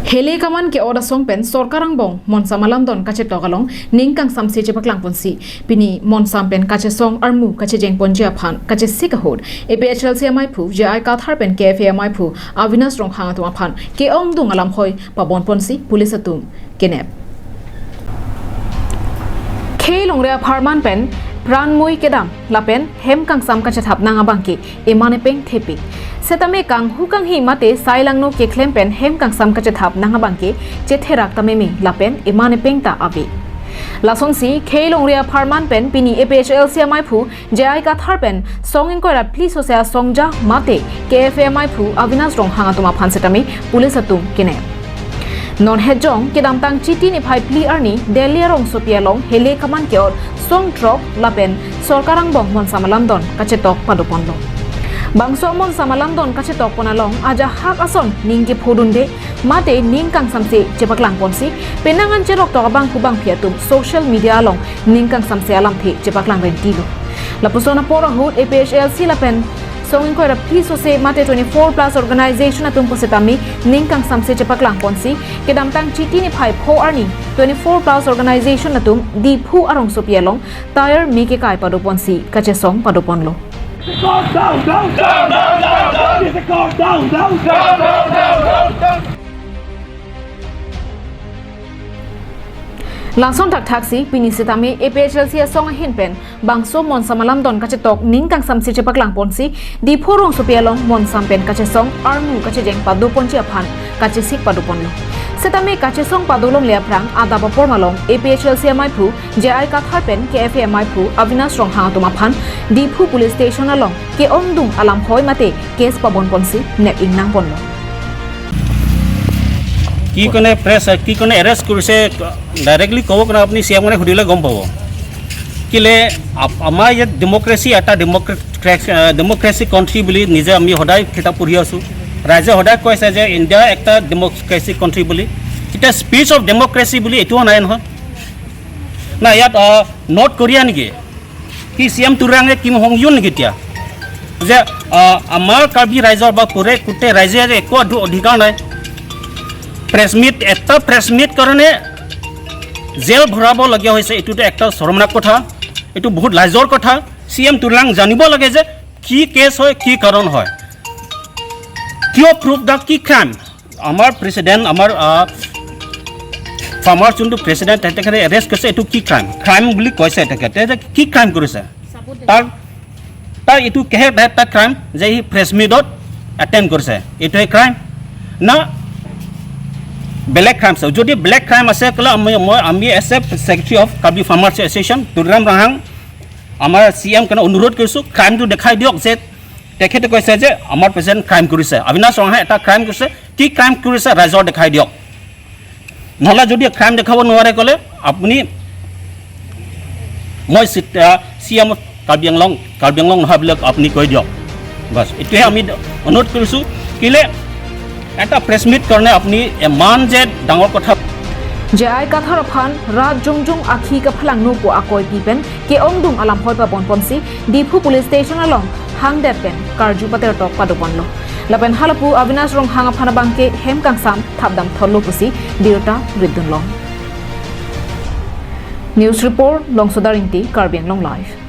Hele kaman ke oda song pen sorkarang bong monsa malam don kache tokalong ningkang samse je paklang ponsi pini monsam pen kache song armu kache jeng ponjia phan kache sikahod APHL CMI phu je ai ka thar pen KFMI phu Avinas rong hang atwa phan ke ong dung alam hoi pabon ponsi police atum kenep Khelong rea pharman pen pranmui kedam lapen hem kang sam kache thap nanga bangki emane peng thepi setame kang hukang hi mate sailang no ke klem pen hem kang sam kache thap nanga bangki che therak tamemi lapen emane peng ta abi lason si Khelong rea pharman pen pini APHL CMI phu jai ka thar pen songin ko rat please sosia songja mate KFMI phu Avinas rong hanga tuma phan setami police atum kene non hejong kedam tang chiti ni phai pli arni Delhi rong sopia long hele kaman keor song drop lapen sorkarang bong mon samalam don kache tok padopon lo bangso mon samalam don kache tok ponalong aja hak ason ningge phodunde mate ningkang samse chepaklang ponsi penangan cherok tok bang kubang phiatum social media long ningkang samse alam the chepaklang rentilo lapusona pora hut APHL silapen song ko ra piso se mate 24 plus organization atum posetami ningkang samse chepaklang ponsi kedam tang chiti ni phai pho arni 24 plus organization atum di phu arong sopialong tire mike kai padu ponsi kache song padopon lo Langsung tak taksi pini setami APHL sia song hin pen bangso mon samalam don kache tok ningkang samsi chepaklang ponsi di phorong sopialong mon sampen kache song armu kache jeng padu ponchi aphan kache sik padu ponlo setami kache song padulong leaprang ada bapor malong APHL CMI phu JI ka thar pen KFMI phu Avinas rong hang tuma phan di phu police station along ke ondung alam hoi mate case pabon ponsi net ingnang ponlo কি কোনে press কি কোনে arrest কৰিছে directly ক'ব কাৰণে আপুনি CM মানে সুধিলে গম পাব কিলে আমাৰ ইয়াত ডেম'ক্ৰেচি এটা ডেম'ক্ৰেচি কাণ্ট্ৰি বুলি নিজে আমি সদায় কিতাপ পঢ়ি আছোঁ ৰাইজে সদায় কৈছে যে ইণ্ডিয়া একটা ডেম'ক্ৰেচি কাণ্ট্ৰি বুলি এতিয়া স্পীচ অফ ডেম'ক্ৰেচি বুলি এইটোও নাই নহয় না ইয়াত নৰ্থ কোৰিয়া নেকি কি চিএম তুৰাঙে কিম হং ইউন নেকি এতিয়া যে আমাৰ কাৰ্বি ৰাইজৰ বা গোটেই ৰাইজে একো অধিকাৰ নাই প্ৰেছ মিট কাৰণে জেল ভৰাবলগীয়া হৈছে এইটোতো একটা শৰমনাক কথা এইটো বহুত লাজৰ কথা চিএম তুলাং জানিব লাগে যে কি কেছ হয় কি কাৰণ হয় কিয় প্ৰুফ দা কি ক্ৰাইম আমাৰ প্ৰেচিডেণ্ট আমাৰ ফাৰ্মাৰ যোনটো প্ৰেচিডেণ্ট তেখেতে এৰেষ্ট কৰিছে এইটো কি ক্ৰাইম বুলি কৈছে তেখেতে কি ক্ৰাইম কৰিছে তাৰ এইটো কেহে এটা ক্ৰাইম যে সি প্ৰেছ মিটত এটেণ্ড কৰিছে এইটোৱে ক্ৰাইম না ব্লেক ক্ৰাইম যদি ব্লেক ক্ৰাইম আছে ক'লে আমি as a secretary of Karbi farmers association Turam Rahang আমাৰ চিএম কাৰণে অনুৰোধ কৰিছোঁ ক্ৰাইমটো দেখাই দিয়ক যে তেখেতে কৈছে যে আমাৰ প্ৰেচিডেণ্ট ক্ৰাইম কৰিছে অবিনাশ ৰহাঙে এটা ক্ৰাইম কৰিছে কি ক্ৰাইম কৰিছে ৰাইজৰ দেখাই দিয়ক নহ'লে যদি ক্ৰাইম দেখাব নোৱাৰে ক'লে আপুনি মই চিএম কাৰ্বি আংলং নহয় বুলি আপুনি কৈ দিয়ক বাছ এইটোহে আমি অনুৰোধ কৰিছোঁ কেলৈ এটা প্ৰেছ মিট কাৰণে আপুনি ইমান যে ডাঙৰ কথা jai kathar phan rat jongjong akhi ka phalang no po akoi pipen ke ongdung alam hoi pa bon ponsi diphu police station along hang der pen karju pater tok padopon lo lapen halapu Avinas rong hanga phana bangke hem kang sam thabdam thollo pusi dirota riddun long news report long sodaringti Karbi Anglong live